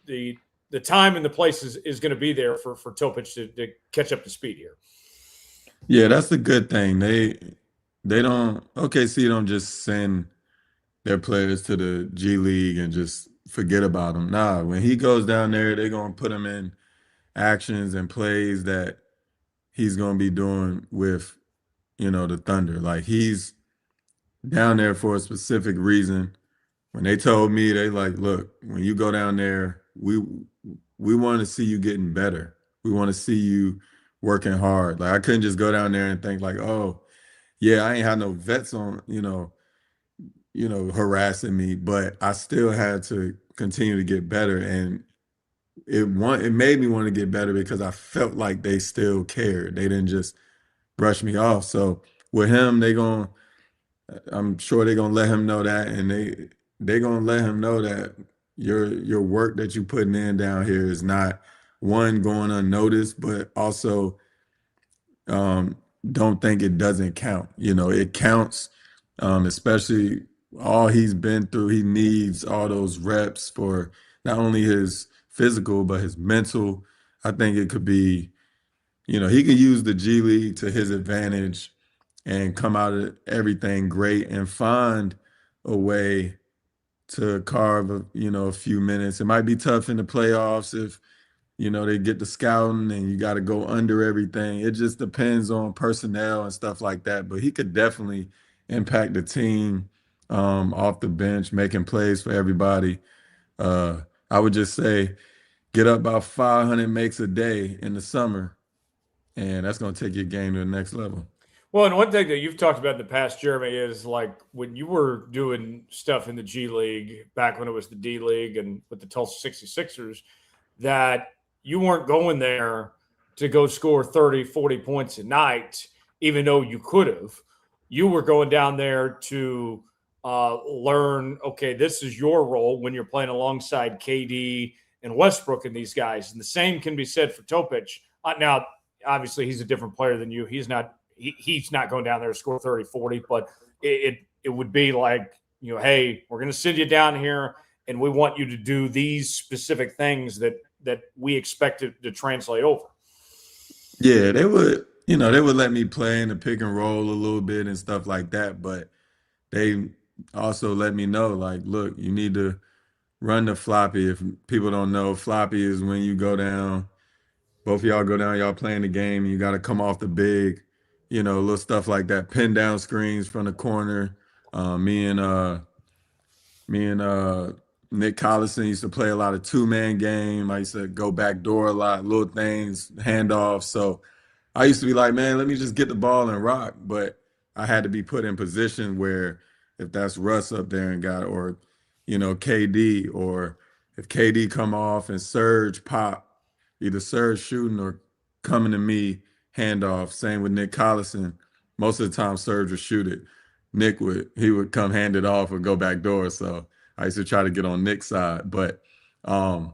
the the time and the place is going to be there for Topić to catch up to speed here. Yeah, that's the good thing. They don't OKC don't just send their players to the G League and just forget about them. Nah, when he goes down there, they're gonna put him in actions and plays that he's gonna be doing with, the Thunder. Like he's down there for a specific reason. When they told me, they like, look, when you go down there, we want to see you getting better. We want to see you working hard. Like I couldn't just go down there and think like, oh, yeah, I ain't had no vets on, harassing me, but I still had to continue to get better. And it made me want to get better because I felt like they still cared. They didn't just brush me off. So with him, I'm sure they're gonna let him know that, and they're gonna let him know that your work that you putting in down here is not one going unnoticed, but also don't think it doesn't count. It counts, especially all he's been through. He needs all those reps for not only his physical, but his mental. I think it could be, he can use the G League to his advantage and come out of everything great and find a way to carve, a few minutes. It might be tough in the playoffs if, they get the scouting and you got to go under everything. It just depends on personnel and stuff like that. But he could definitely impact the team off the bench, making plays for everybody. I would just say get up about 500 makes a day in the summer, and that's going to take your game to the next level. Well, and one thing that you've talked about in the past, Jeremy, is like when you were doing stuff in the G League back when it was the D League and with the Tulsa 66ers, that you weren't going there to go score 30, 40 points a night, even though you could have. You were going down there to learn, okay, this is your role when you're playing alongside KD and Westbrook and these guys. And the same can be said for Topić. Now, obviously, he's a different player than you. He's not going down there to score 30, 40, but it would be like, hey, we're going to send you down here and we want you to do these specific things that we expect to translate over. Yeah, they would let me play in the pick and roll a little bit and stuff like that, but they also let me know, like, look, you need to run the floppy. If people don't know, floppy is when you go down, both of y'all go down, y'all playing the game, you got to come off the big, little stuff like that. Pin down screens from the corner. Me and Nick Collison used to play a lot of two-man game. I used to go back door a lot, little things, handoffs. So I used to be like, man, let me just get the ball and rock. But I had to be put in position where if that's Russ up there and got, or, KD, or if KD come off and Serge pop, either Serge shooting or coming to me, handoff. Same with Nick Collison. Most of the time Serge would shoot it. Nick would come hand it off or go back door. So I used to try to get on Nick's side. But yeah,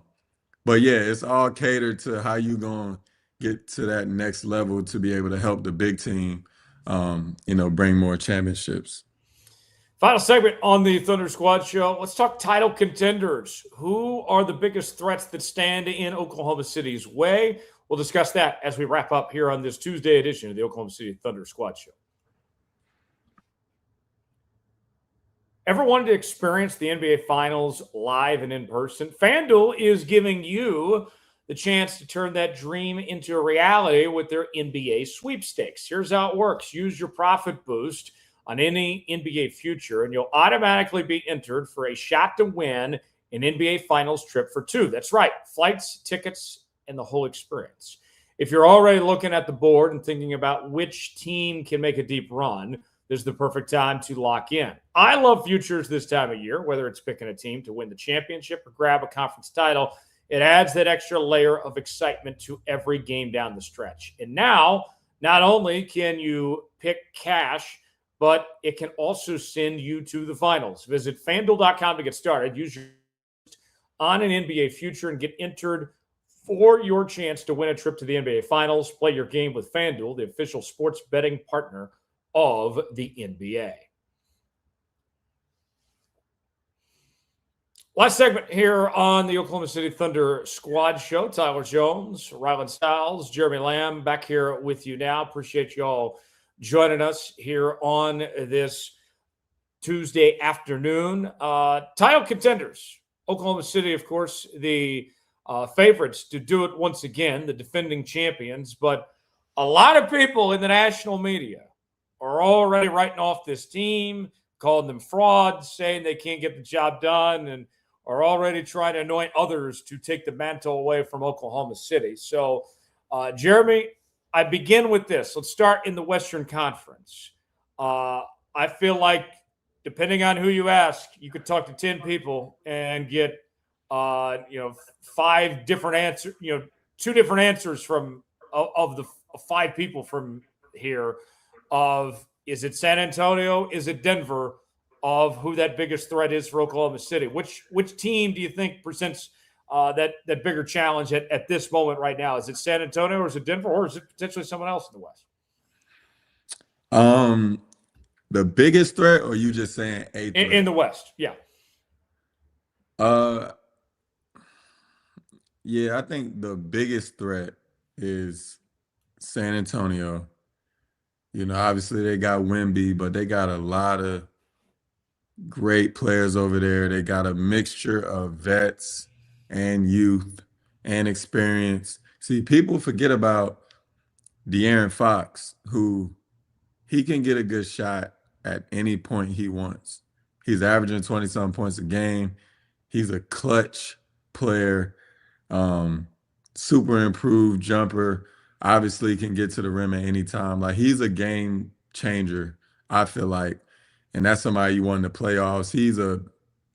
it's all catered to how you gonna get to that next level to be able to help the big team, bring more championships. Final segment on the Thunder Squad show. Let's talk title contenders. Who are the biggest threats that stand in Oklahoma City's way? We'll discuss that as we wrap up here on this Tuesday edition of the Oklahoma City Thunder Squad show. Ever wanted to experience the NBA Finals live and in person? FanDuel is giving you the chance to turn that dream into a reality with their NBA sweepstakes. Here's how it works. Use your profit boost on any NBA future, and you'll automatically be entered for a shot to win an NBA Finals trip for two. That's right, flights, tickets, and the whole experience. If you're already looking at the board and thinking about which team can make a deep run, this is the perfect time to lock in. I love futures this time of year, whether it's picking a team to win the championship or grab a conference title. It adds that extra layer of excitement to every game down the stretch. And now, not only can you pick cash, but it can also send you to the finals. Visit FanDuel.com to get started. Use your on an NBA future and get entered for your chance to win a trip to the NBA Finals. Play your game with FanDuel, the official sports betting partner of the NBA. Last segment here on the Oklahoma City Thunder Squad Show. Tyler Jones, Rylan Stiles, Jeremy Lamb back here with you now. Appreciate you all joining us here on this Tuesday afternoon. Title contenders. Oklahoma City, of course, the favorites to do it once again, the defending champions. But a lot of people in the national media are already writing off this team, calling them frauds, saying they can't get the job done, and are already trying to anoint others to take the mantle away from Oklahoma City. So, Jeremy, I begin with this. Let's start in the Western Conference. I feel like, depending on who you ask, you could talk to 10 people and get, 5 different answers, 2 different answers from of the 5 people from here of, is it San Antonio? Is it Denver? Of who that biggest threat is for Oklahoma City. Which team do you think presents that bigger challenge at this moment right now? Is it San Antonio, or is it Denver, or is it potentially someone else in the West? The biggest threat, or you just saying a threat? In the West, yeah. Yeah, I think the biggest threat is San Antonio. Obviously they got Wemby, but they got a lot of great players over there. They got a mixture of vets and youth and experience. See, people forget about De'Aaron Fox, who he can get a good shot at any point he wants. He's averaging 20-something points a game. He's a clutch player, super improved jumper, obviously can get to the rim at any time. Like, he's a game changer, I feel like. And that's somebody you want in the playoffs. He's a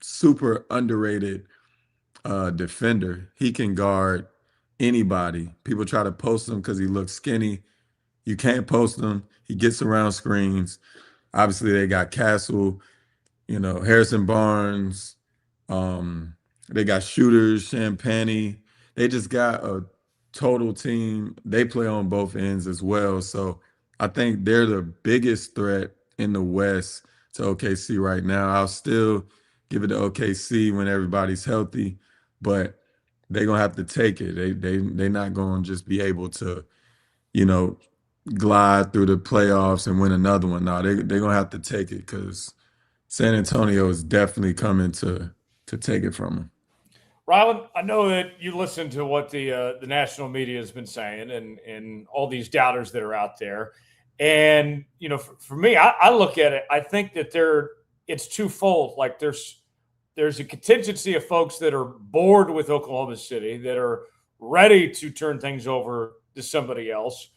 super underrated defender. He can guard anybody. People try to post him because he looks skinny. You can't post him. He gets around screens. Obviously, they got Castle, Harrison Barnes. They got shooters, Champagny. They just got a total team. They play on both ends as well. So I think they're the biggest threat in the West to OKC right now. I'll still give it to OKC when everybody's healthy, but they're going to have to take it. They're not going to just be able to, glide through the playoffs and win another one. No, they're going to have to take it, because San Antonio is definitely coming to take it from them. Rylan, I know that you listen to what the national media has been saying and all these doubters that are out there. And, for me, I look at it, I think that it's twofold. Like, there's a contingency of folks that are bored with Oklahoma City, that are ready to turn things over to somebody else.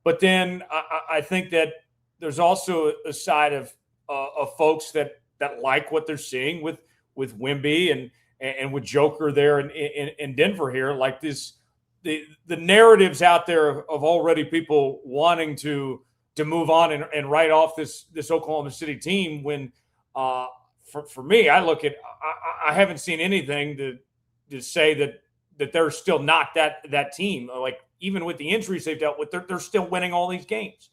But then I think that there's also a side of folks that like what they're seeing with Wemby and with Joker there in Denver here. Like, the narratives out there of already people wanting to move on and write off this Oklahoma City team, when for me, I look at, I haven't seen anything to say that they're still not that team. Like, even with the injuries they've dealt with, they're still winning all these games.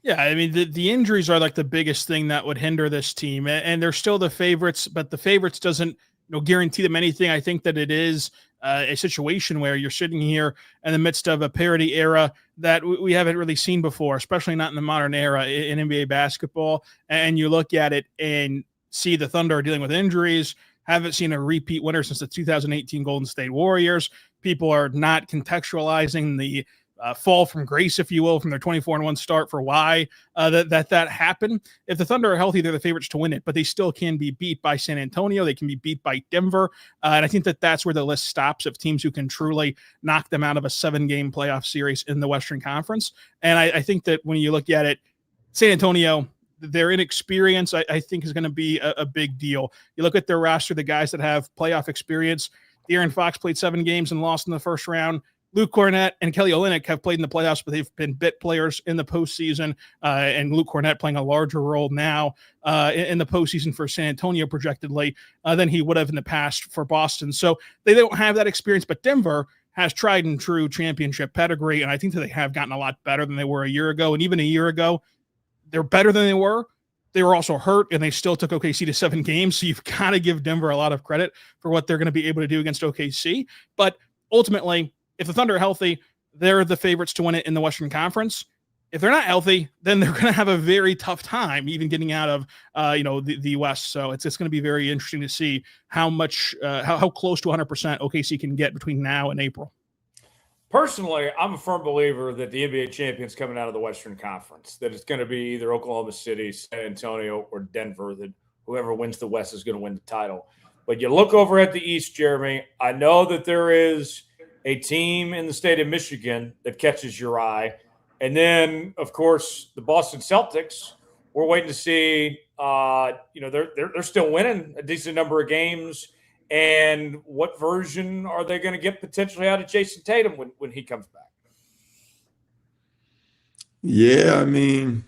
Yeah, I mean, the injuries are like the biggest thing that would hinder this team, and they're still the favorites, but the favorites doesn't guarantee them anything. I think that it is a situation where you're sitting here in the midst of a parity era that we haven't really seen before, especially not in the modern era in NBA basketball. And you look at it and see the Thunder are dealing with injuries, haven't seen a repeat winner since the 2018 Golden State Warriors. People are not contextualizing the fall from grace, if you will, from their 24-1 start for why that happened. If the Thunder are healthy, they're the favorites to win it, but they still can be beat by San Antonio. They can be beat by Denver. And I think that's where the list stops of teams who can truly knock them out of a 7-game playoff series in the Western Conference. And I think that when you look at it, San Antonio, their inexperience, I think, is going to be a big deal. You look at their roster, the guys that have playoff experience. De'Aaron Fox played 7 games and lost in the first round. Luke Cornett and Kelly Olynyk have played in the playoffs, but they've been bit players in the postseason, and Luke Cornett playing a larger role now in the postseason for San Antonio projectedly than he would have in the past for Boston. So they don't have that experience, but Denver has tried and true championship pedigree, and I think that they have gotten a lot better than they were a year ago. And even a year ago, they're better than they were. they were also hurt, and they still took OKC to 7 games. So you've got to give Denver a lot of credit for what they're going to be able to do against OKC. But ultimately, if the Thunder are healthy, they're the favorites to win it in the Western Conference. If they're not healthy, then they're going to have a very tough time even getting out of the West. So it's going to be very interesting to see how much how close to 100% OKC can get between now and April. Personally, I'm a firm believer that the NBA champion's coming out of the Western Conference, that it's going to be either Oklahoma City, San Antonio, or Denver, that whoever wins the West is going to win the title. But you look over at the East, Jeremy, I know that there is a team in the state of Michigan that catches your eye. And then, of course, the Boston Celtics, we're waiting to see, they're still winning a decent number of games. And what version are they going to get potentially out of Jason Tatum when he comes back? Yeah, I mean,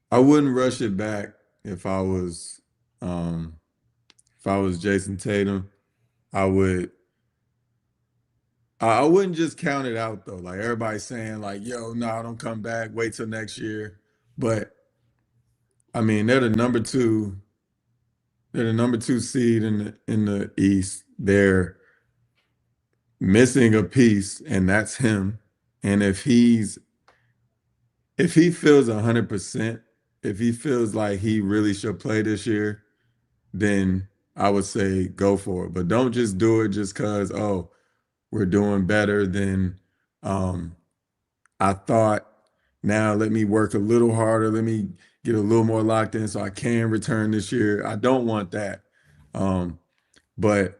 I wouldn't rush it back if I was Jason Tatum. I wouldn't just count it out though. Like everybody's saying, like, yo, no, don't come back, wait till next year. But I mean, they're the number two seed in the East. They're missing a piece, and that's him. And if he feels 100%, if he feels like he really should play this year, then I would say go for it. But don't just do it just because, oh, we're doing better than I thought. Now let me work a little harder. Let me get a little more locked in so I can return this year. I don't want that. But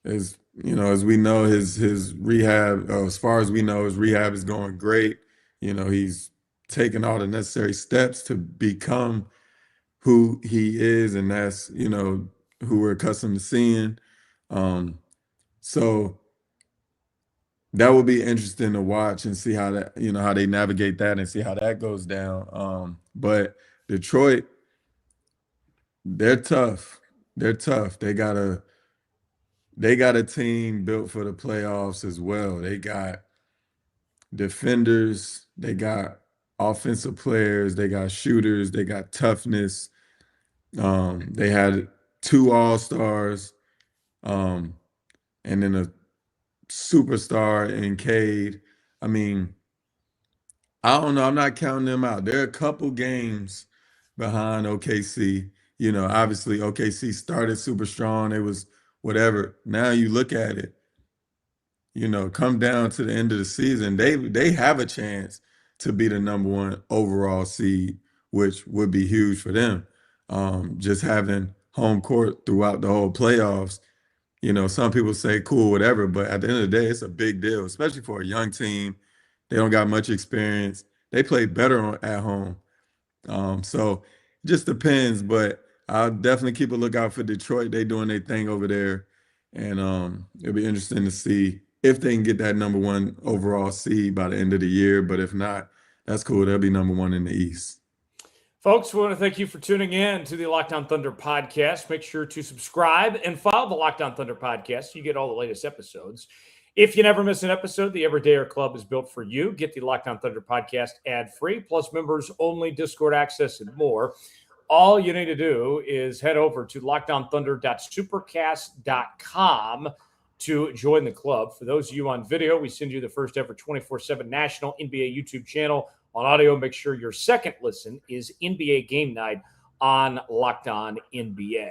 as we know, his rehab, as far as we know, his rehab is going great. He's taken all the necessary steps to become who he is, and that's, who we're accustomed to seeing. So that will be interesting to watch and see how that, how they navigate that and see how that goes down. But Detroit, they're tough. They're tough. They got a team built for the playoffs as well. They got defenders, they got offensive players, they got shooters, they got toughness. They had 2 All-Stars, and then a superstar in Cade. I mean, I don't know. I'm not counting them out. They're a couple games behind OKC. Obviously OKC started super strong. It was whatever. Now you look at it, come down to the end of the season, they have a chance to be the number 1 overall seed, which would be huge for them. Just having home court throughout the whole playoffs. Some people say cool, whatever, but at the end of the day, it's a big deal, especially for a young team. They don't got much experience. They play better at home. So it just depends, but I'll definitely keep a lookout for Detroit. They doing their thing over there. And it'll be interesting to see if they can get that number 1 overall seed by the end of the year. But if not, that's cool. They'll be number 1 in the East. Folks, we want to thank you for tuning in to the Locked On Thunder podcast. Make sure to subscribe and follow the Locked On Thunder podcast so you get all the latest episodes. If you never miss an episode, the Everydayer Club is built for you. Get the Locked On Thunder podcast ad-free, plus members-only Discord access and more. All you need to do is head over to lockedonthunder.supercast.com to join the club. For those of you on video, we send you the first ever 24/7 national NBA YouTube channel. On audio, make sure your second listen is NBA Game Night on Locked On NBA.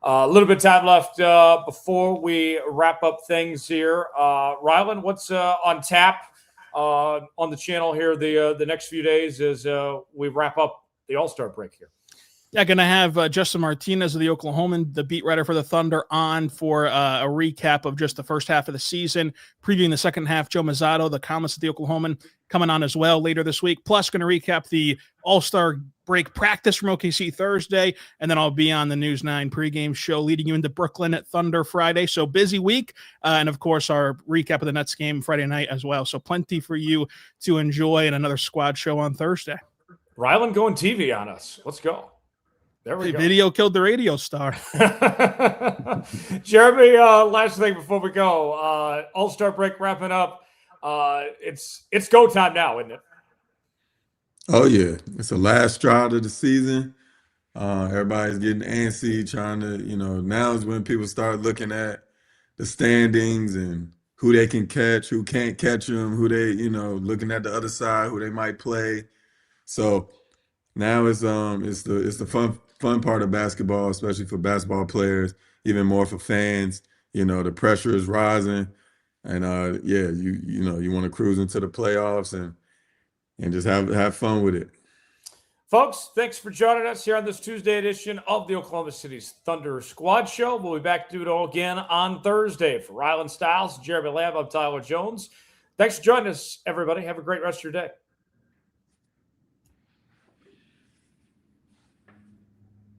A little bit of time left before we wrap up things here. Rylan, what's on tap on the channel here the next few days as we wrap up the All-Star break here? Yeah, going to have Justin Martinez of the Oklahoman, the beat writer for the Thunder, on for a recap of just the first half of the season, previewing the second half. Joe Mazzato, the columnist of the Oklahoman, coming on as well later this week. Plus, going to recap the All-Star break practice from OKC Thursday, and then I'll be on the News 9 pregame show leading you into Brooklyn at Thunder Friday. So busy week, and of course our recap of the Nets game Friday night as well. So plenty for you to enjoy, and another squad show on Thursday. Rylan going TV on us. Let's go. There we go. Video killed the radio star. Jeremy, last thing before we go. All-Star break wrapping up. It's go time now, isn't it? Oh yeah, it's the last stride of the season. Everybody's getting antsy, trying to, now is when people start looking at the standings and who they can catch, who can't catch them, who they, looking at the other side, who they might play. So now it's the fun part of basketball, especially for basketball players, even more for fans. The pressure is rising, and yeah, you want to cruise into the playoffs and just have fun with it. Folks, thanks for joining us here on this Tuesday edition of the Oklahoma City's Thunder Squad Show. We'll be back to do it all again on Thursday. For Rylan Stiles, Jeremy Lamb, I'm Tyler Jones. Thanks for joining us, everybody. Have a great rest of your day.